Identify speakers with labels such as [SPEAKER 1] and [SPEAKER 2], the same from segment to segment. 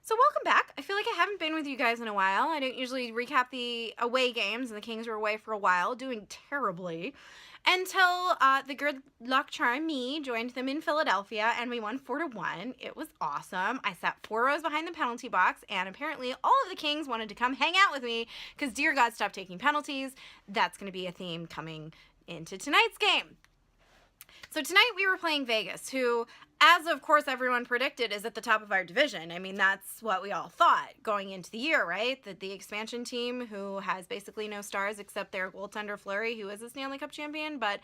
[SPEAKER 1] So welcome back. I feel like I haven't been with you guys in a while. I don't usually recap the away games, and the Kings were away for a while, doing terribly, until the good luck charm me joined them in Philadelphia, and we won 4-1. It was awesome. I sat 4 rows behind the penalty box, and apparently all of the Kings wanted to come hang out with me because, dear God, stop taking penalties. That's going to be a theme coming into tonight's game. So tonight we were playing Vegas, who, as of course everyone predicted, is at the top of our division. I mean, that's what we all thought going into the year, right? That the expansion team, who has basically no stars except their goaltender Fleury, who is a Stanley Cup champion, but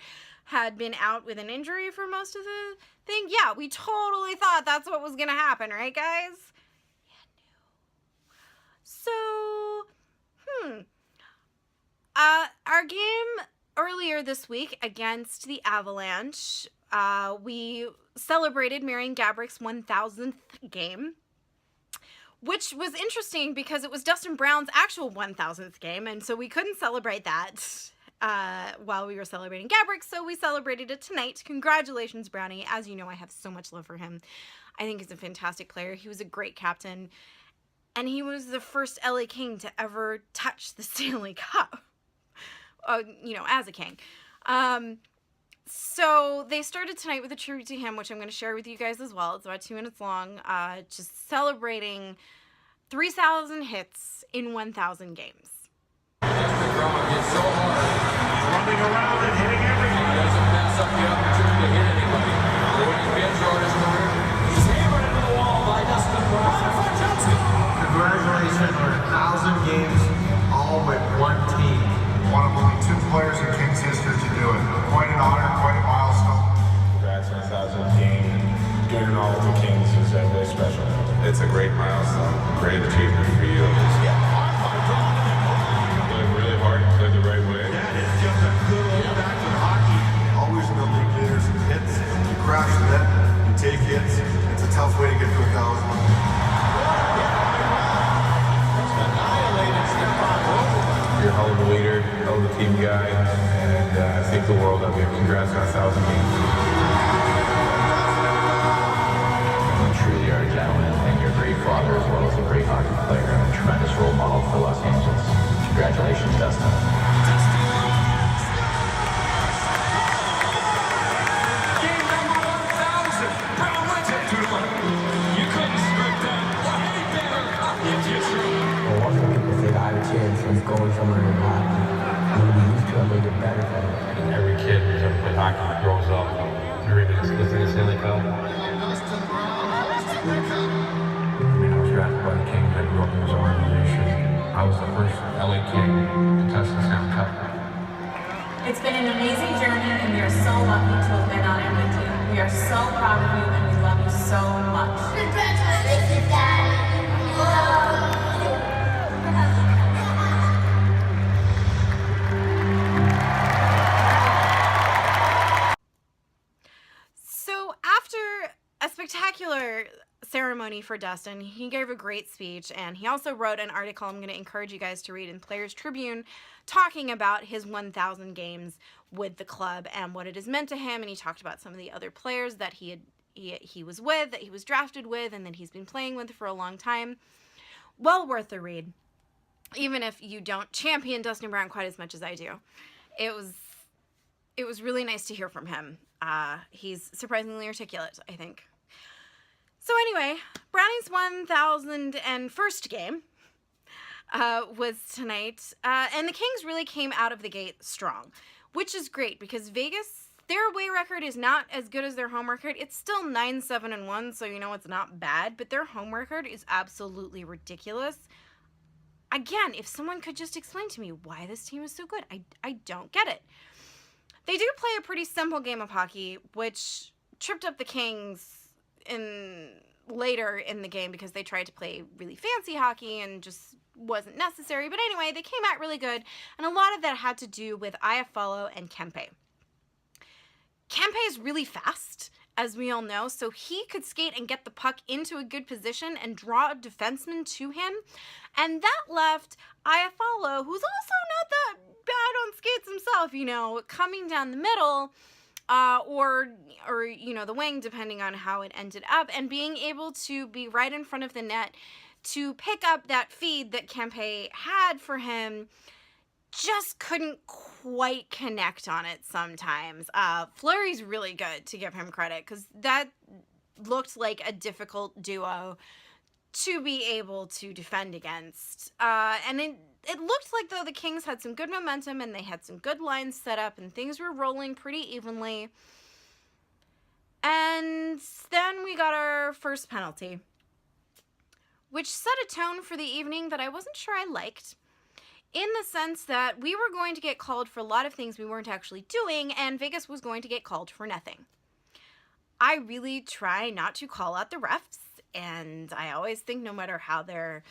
[SPEAKER 1] had been out with an injury for most of the thing. Yeah, we totally thought that's what was going to happen, right, guys? Yeah, no. So, our game earlier this week against the Avalanche, we celebrated Marian Gabourik's 1,000th game, which was interesting because it was Dustin Brown's actual 1,000th game, and so we couldn't celebrate that while we were celebrating Gaborik, so we celebrated it tonight. Congratulations, Brownie. As you know, I have so much love for him. I think he's a fantastic player. He was a great captain, and he was the first LA King to ever touch the Stanley Cup. As a King. So they started tonight with a tribute to him, which I'm going to share with you guys as well. It's about 2 minutes long, just celebrating 3,000 hits in 1,000 games.
[SPEAKER 2] Running around and hitting everyone. He doesn't pass up the opportunity to hit anybody. When he gets on his career, he's hammered into the wall by Dustin Brown.
[SPEAKER 3] Congratulations on 1,000 games, all with one team. One of only 2 players in Kings history to do it. Quite an honor, quite a milestone.
[SPEAKER 4] Congrats on 1,000th game. Doing it all with the Kings is really special.
[SPEAKER 5] It's a great milestone, great achievement for you.
[SPEAKER 4] Played really hard, played the right way.
[SPEAKER 3] Yeah, it's just a good old-fashioned hockey. Always in the league leaders and hits. You crash the net, you take hits. It's a tough way to get to 1,000.
[SPEAKER 4] You're a hell of a leader, hell of a team guy, and I think the world of you. Congrats on 1,000 games.
[SPEAKER 6] You truly are a gentleman, and you're a great father as well as a great hockey player and a tremendous role model for Los Angeles. Congratulations, Dustin.
[SPEAKER 2] Game number 1,000. Brown wins it 2-1. You couldn't script that any better if you tried.
[SPEAKER 7] Well, watching people say that I have a chance of going somewhere in hockey, I'm going to be used to it, I'm going to get better at it.
[SPEAKER 8] Every kid who's ever played hockey grows up dreaming of lifting a Stanley Cup.
[SPEAKER 7] I mean, I was drafted by the Kings. I grew up in this organization. I was the first LA King to touch the Stanley Cup.
[SPEAKER 9] It's been an amazing journey, and we are so lucky to have been on it with you. We are so proud of you, and we love you so much.
[SPEAKER 10] Congratulations, Daddy.
[SPEAKER 1] So after a spectacular ceremony for Dustin, he gave a great speech, and he also wrote an article I'm going to encourage you guys to read in Players Tribune, talking about his 1,000 games with the club and what it has meant to him. And he talked about some of the other players that he was with, that he was drafted with, and that he's been playing with for a long time. Well worth the read, even if you don't champion Dustin Brown quite as much as I do. It was really nice to hear from him. He's surprisingly articulate, I think. So anyway, Brownie's 1,001st game was tonight, and the Kings really came out of the gate strong, which is great because Vegas, their away record is not as good as their home record. It's still 9-7-1, so you know it's not bad, but their home record is absolutely ridiculous. Again, if someone could just explain to me why this team is so good, I don't get it. They do play a pretty simple game of hockey, which tripped up the Kings later in the game because they tried to play really fancy hockey and just wasn't necessary. But anyway, they came out really good, and a lot of that had to do with Iafallo and Kempe. Kempe is really fast, as we all know, so he could skate and get the puck into a good position and draw a defenseman to him, and that left Iafallo, who's also not that bad on skates himself, coming down the middle or you know, the wing, depending on how it ended up, and being able to be right in front of the net to pick up that feed that Kempe had for him, just couldn't quite connect on it sometimes. Fleury's really good, to give him credit, because that looked like a difficult duo to be able to defend against. And it looked like, though, the Kings had some good momentum and they had some good lines set up and things were rolling pretty evenly. And then we got our first penalty, which set a tone for the evening that I wasn't sure I liked, in the sense that we were going to get called for a lot of things we weren't actually doing, and Vegas was going to get called for nothing. I really try not to call out the refs, and I always think no matter how they're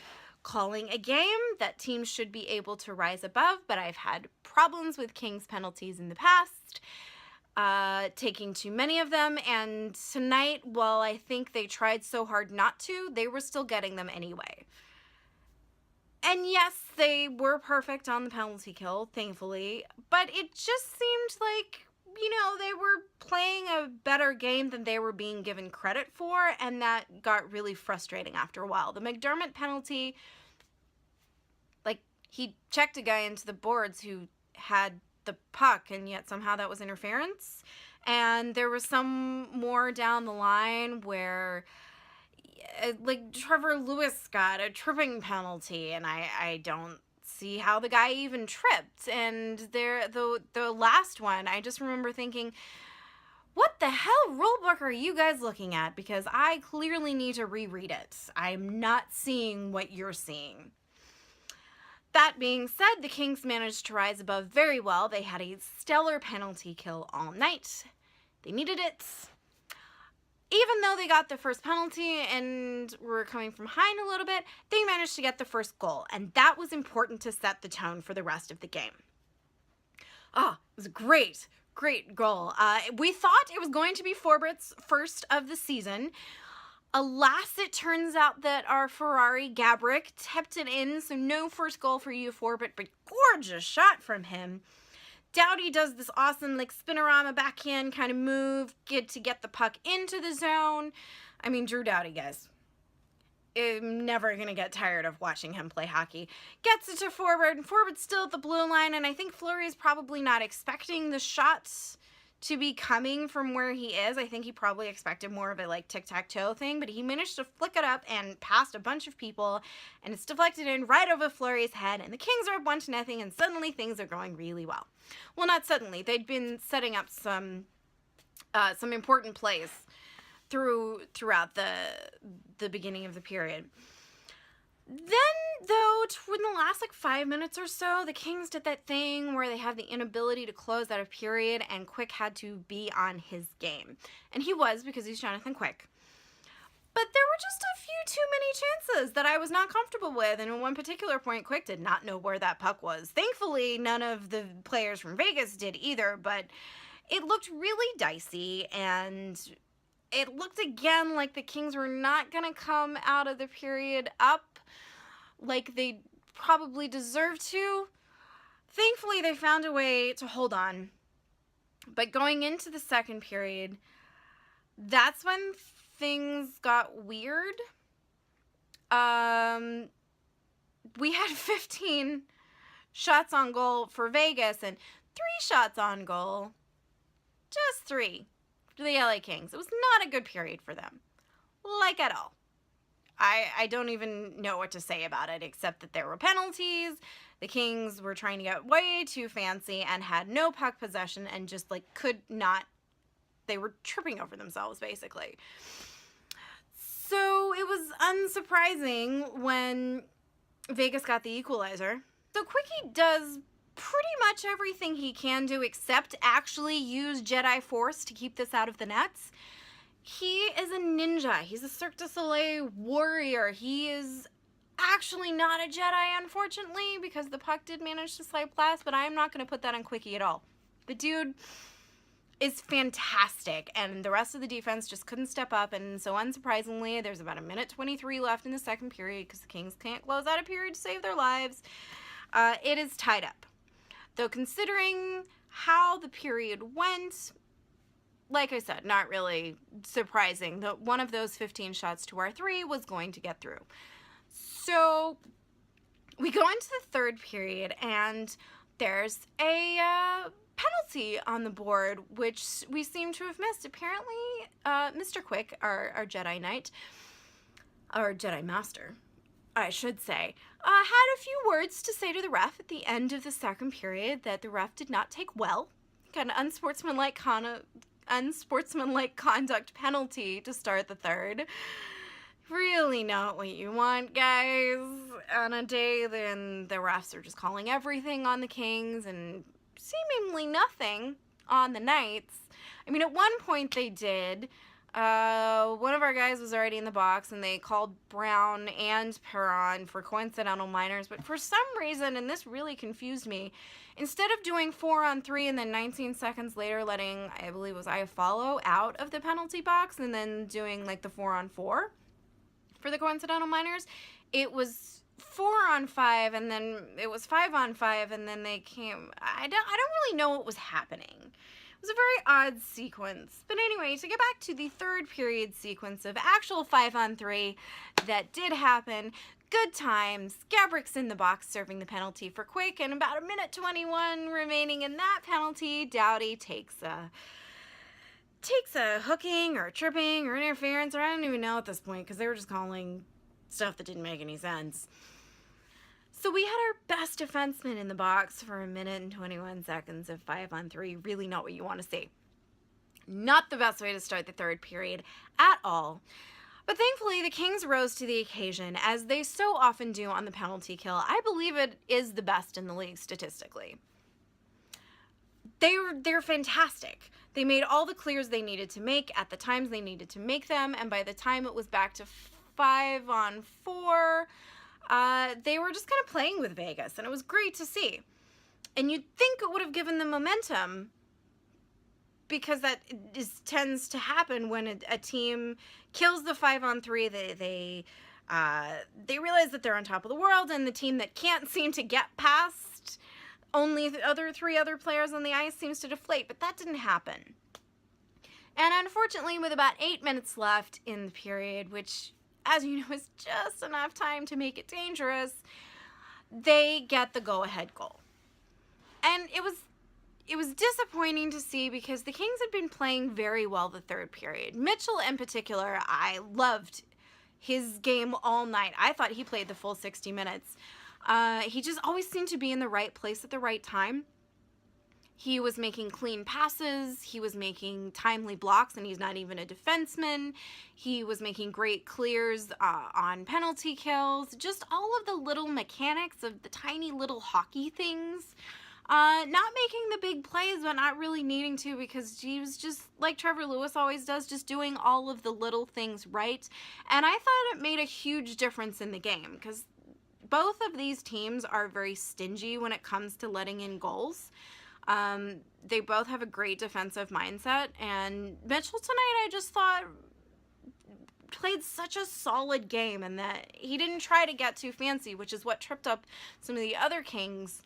[SPEAKER 1] calling a game, that teams should be able to rise above, but I've had problems with Kings penalties in the past, taking too many of them, and tonight, while I think they tried so hard not to, they were still getting them anyway. And yes, they were perfect on the penalty kill, thankfully, but it just seemed like, you know, they were playing a better game than they were being given credit for, and that got really frustrating after a while. The McDermott penalty, like, he checked a guy into the boards who had the puck, and yet somehow that was interference. And there was some more down the line where, like, Trevor Lewis got a tripping penalty, and I don't see how the guy even tripped. And the last one, I just remember thinking, what the hell rulebook are you guys looking at? Because I clearly need to reread it. I'm not seeing what you're seeing. That being said, the Kings managed to rise above very well. They had a stellar penalty kill all night. They needed it. Even though they got the first penalty and were coming from behind a little bit, they managed to get the first goal, and that was important to set the tone for the rest of the game. Oh, it was a great goal. We thought it was going to be Forbert's first of the season. Alas, it turns out that our Ferrari Gabrick tipped it in, so no first goal for you, Forbert, but gorgeous shot from him. Doughty does this awesome, like, spinorama backhand kind of move, to get the puck into the zone. I mean, Drew Doughty, guys. I'm never going to get tired of watching him play hockey. Gets it to Forbert, and Forbert's still at the blue line, and I think Fleury's probably not expecting the shots to be coming from where he is. I think he probably expected more of a, like, tic-tac-toe thing, but he managed to flick it up and past a bunch of people, and it's deflected in right over Fleury's head, and the Kings are up 1-0, and suddenly things are going really well. Well, not suddenly. They'd been setting up some important plays throughout the beginning of the period. Then, though, in the last, like, 5 minutes or so, the Kings did that thing where they have the inability to close out a period, and Quick had to be on his game. And he was, because he's Jonathan Quick. But there were just a few too many chances that I was not comfortable with, and at one particular point, Quick did not know where that puck was. Thankfully, none of the players from Vegas did either, but it looked really dicey, and it looked again like the Kings were not going to come out of the period up like they probably deserved to. Thankfully, they found a way to hold on. But going into the second period, that's when things got weird. We had 15 shots on goal for Vegas and 3 shots on goal. Just 3 for the LA Kings. It was not a good period for them. Like, at all. I don't even know what to say about it, except that there were penalties. The Kings were trying to get way too fancy and had no puck possession and just, like, could not. They were tripping over themselves, basically. So it was unsurprising when Vegas got the equalizer. So Quickie does pretty much everything he can do except actually use Jedi Force to keep this out of the nets. He is a ninja. He's a Cirque du Soleil warrior. He is actually not a Jedi, unfortunately, because the puck did manage to slide past, but I'm not going to put that on Quickie at all. The dude is fantastic, and the rest of the defense just couldn't step up, and so unsurprisingly, there's about 1:23 left in the second period because the Kings can't close out a period to save their lives. It is tied up. Though considering how the period went, like I said, not really surprising that one of those 15 shots to our 3 was going to get through. So we go into the third period, and there's a penalty on the board, which we seem to have missed. Apparently, Mr. Quick, our Jedi Knight, or Jedi Master, I should say, had a few words to say to the ref at the end of the second period that the ref did not take well. Kind of unsportsmanlike conduct penalty to start the third. Really not what you want, guys, on a day then the refs are just calling everything on the Kings and seemingly nothing on the Knights. I mean, at one point they did. One of our guys was already in the box, and they called Brown and Perron for coincidental minors, but for some reason, and this really confused me, instead of doing 4-on-3 and then 19 seconds later letting, I believe it was Iafallo out of the penalty box and then doing like the 4-on-4 for the coincidental minors, it was 4-on-5 and then it was 5-on-5 and then they came. I don't really know what was happening. It was a very odd sequence. But anyway, to get back to the third period sequence of actual 5-on-3 that did happen, good times. Gabrick's in the box serving the penalty for Quick, and about a minute 21 remaining in that penalty, Doughty takes a hooking or tripping or interference, or I don't even know at this point because they were just calling stuff that didn't make any sense. So we had our best defenseman in the box for a minute and 21 seconds of 5-on-3. Really not what you want to see. Not the best way to start the third period at all. But thankfully, the Kings rose to the occasion, as they so often do on the penalty kill. I believe it is the best in the league statistically. They're fantastic. They made all the clears they needed to make at the times they needed to make them, and by the time it was back to 5-on-4, they were just kind of playing with Vegas, and it was great to see. And you'd think it would have given them momentum, because that tends to happen when a team kills the 5-on-3. They realize that they're on top of the world, and the team that can't seem to get past only the three other players on the ice seems to deflate, but that didn't happen. And unfortunately, with about 8 minutes left in the period, which, as you know, is just enough time to make it dangerous, they get the go-ahead goal. And it was disappointing to see because the Kings had been playing very well the third period. Mitchell in particular, I loved his game all night. I thought he played the full 60 minutes. He just always seemed to be in the right place at the right time. He was making clean passes. He was making timely blocks, and he's not even a defenseman. He was making great clears on penalty kills. Just all of the little mechanics of the tiny little hockey things. Not making the big plays, but not really needing to, because he was just, like Trevor Lewis always does, just doing all of the little things right. And I thought it made a huge difference in the game, because both of these teams are very stingy when it comes to letting in goals. They both have a great defensive mindset, and Mitchell tonight, I just thought, played such a solid game, and that he didn't try to get too fancy, which is what tripped up some of the other Kings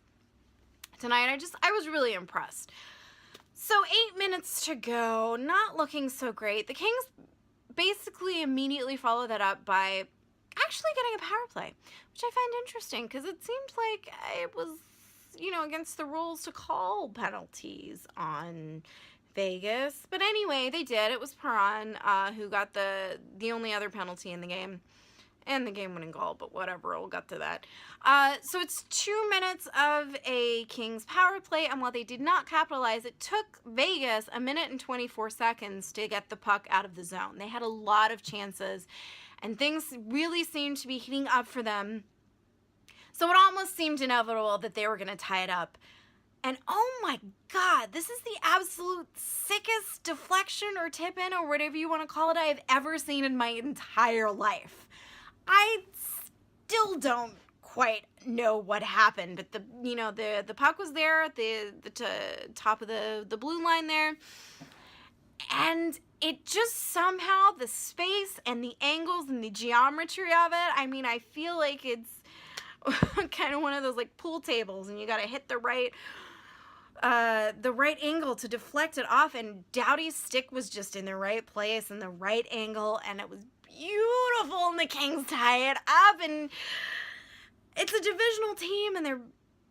[SPEAKER 1] tonight. I was really impressed. So 8 minutes to go, not looking so great. The Kings basically immediately followed that up by actually getting a power play, which I find interesting because it seemed like it was, against the rules to call penalties on Vegas. But anyway, they did. It was Perron who got the only other penalty in the game. And the game-winning goal, but whatever, we'll get to that. So it's 2 minutes of a Kings power play, and while they did not capitalize, it took Vegas a minute and 24 seconds to get the puck out of the zone. They had a lot of chances, and things really seemed to be heating up for them. So it almost seemed inevitable that they were going to tie it up. And oh my God, this is the absolute sickest deflection or tip-in or whatever you want to call it I have ever seen in my entire life. I still don't quite know what happened, but the puck was there at the top of the blue line there, and it just somehow, the space and the angles and the geometry of it, I mean, I feel like it's kind of one of those like pool tables, and you got to hit the right the right angle to deflect it off, and Doughty's stick was just in the right place and the right angle, and it was beautiful, and the Kings tie it up, and it's a divisional team, and they're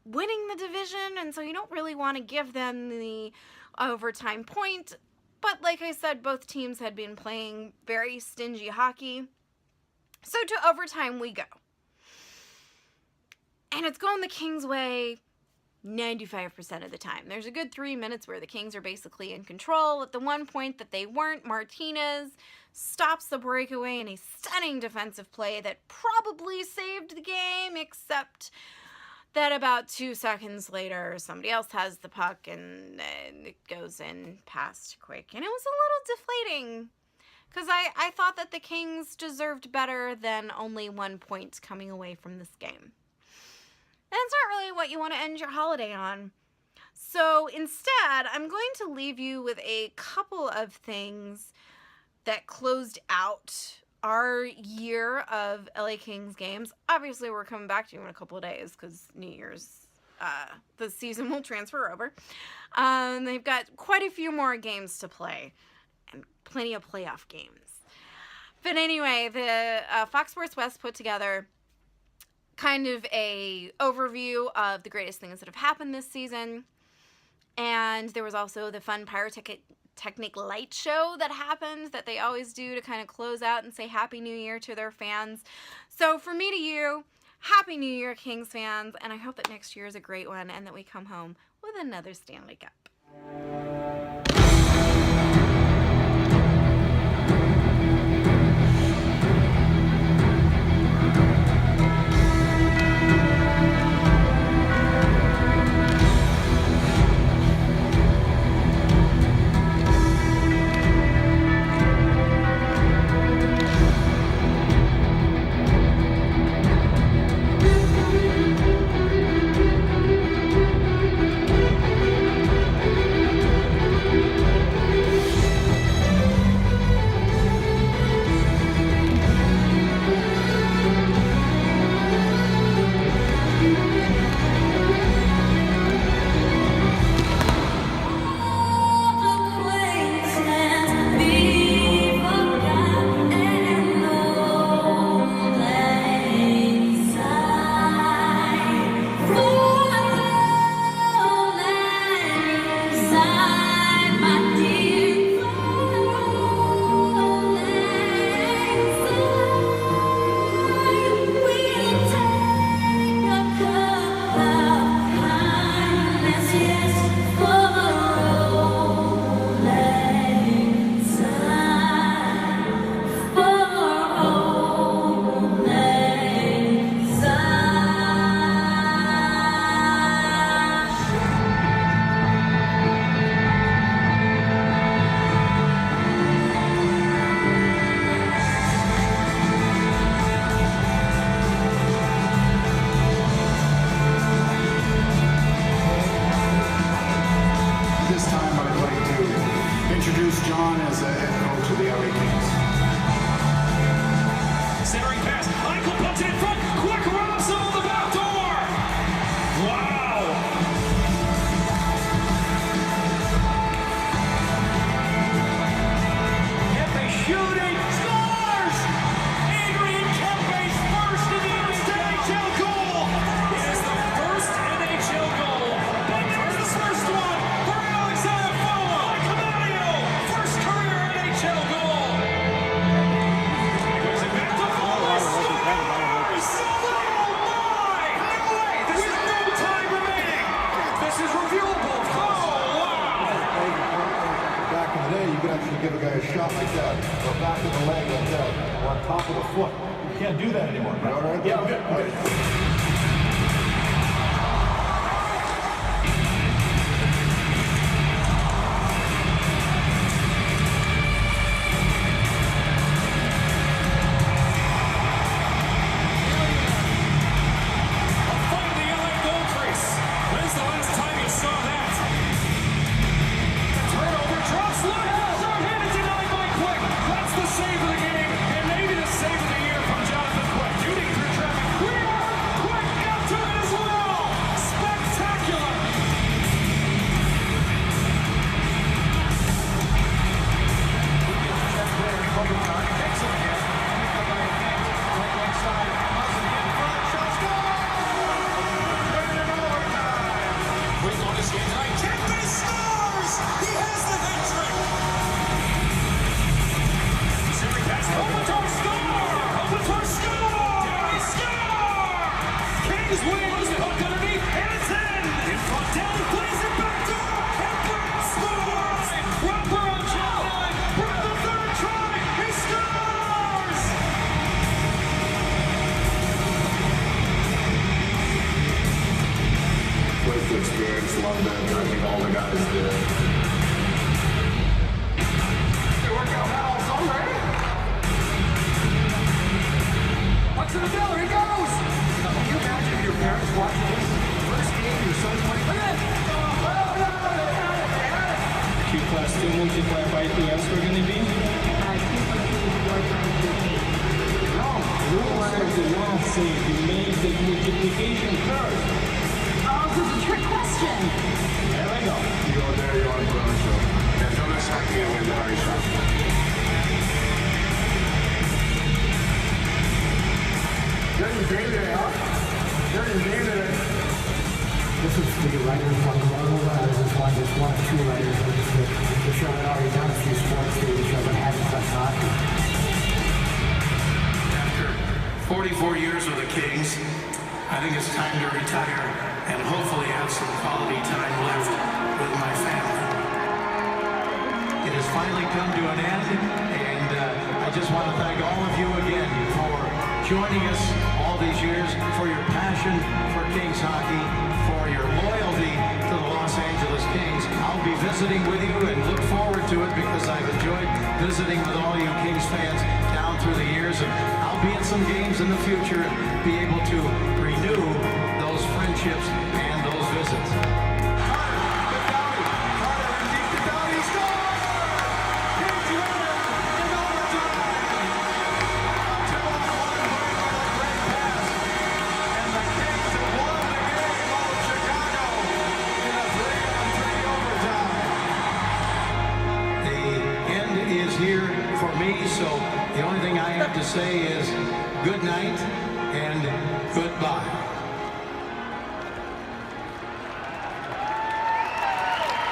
[SPEAKER 1] winning the division, and so you don't really want to give them the overtime point. But like I said, both teams had been playing very stingy hockey. So to overtime we go. And it's going the Kings' way 95% of the time. There's a good 3 minutes where the Kings are basically in control. At the one point that they weren't, Martinez stops the breakaway in a stunning defensive play that probably saved the game, except that about 2 seconds later, somebody else has the puck and it goes in past quick. And it was a little deflating because I thought that the Kings deserved better than only 1 point coming away from this game. And it's not really what you want to end your holiday on. So instead, I'm going to leave you with a couple of things that closed out our year of LA Kings games. Obviously, we're coming back to you in a couple of days because New Year's, the season will transfer over. They've got quite a few more games to play and plenty of playoff games. But anyway, the Fox Sports West put together kind of a overview of the greatest things that have happened this season. And there was also the fun pyrotechnic light show that happened that they always do to kind of close out and say Happy New Year to their fans. So from me to you, Happy New Year, Kings fans, and I hope that next year is a great one and that we come home with another Stanley Cup.
[SPEAKER 3] Give a guy a shot like that, or back of the leg like that, or on top of the foot. You can't do that anymore. You all right? Yeah, I'm good. All right.
[SPEAKER 2] Save of the game, and maybe the save of the year from Jonathan Quick. Shooting through traffic. Kings wins. Puck underneath, and it's in. In front, down, plays it back to and Brett scores. Roper on shot line. Brett the third try. He scores.
[SPEAKER 3] Great experience, loved it. I think all the guys did. Good workout, Hal. It's all right.
[SPEAKER 2] What's in the middle? He goes. Can you imagine your parents watching this? First game, your son playing. Look at it.
[SPEAKER 11] Q class 2 multiplied by 2, else we're gonna be? No, realize the one thing, you make the multiplication first.
[SPEAKER 9] Oh, this is a trick question.
[SPEAKER 11] There we go.
[SPEAKER 3] You go there, you want to put on a show. Yeah, don't expect me to win the hurry shot. Good day there, huh? Good day there.
[SPEAKER 12] This is the writers on the level. This one, just one or two writers. The show had already done a few sports TV shows but hadn't touched hockey.
[SPEAKER 13] After 44 years with the Kings, I think it's time to retire and hopefully have some quality time left with my family. It has finally come to an end, and I just want to thank all of you again for joining us all these years, for your passion for Kings hockey, for your loyalty to the Los Angeles Kings. I'll be visiting with you and look forward to it because I've enjoyed visiting with all you Kings fans down through the years, and I'll be at some games in the future and be able to renew those friendships and those visits. Here for me, so the only thing I have to say is good night and goodbye.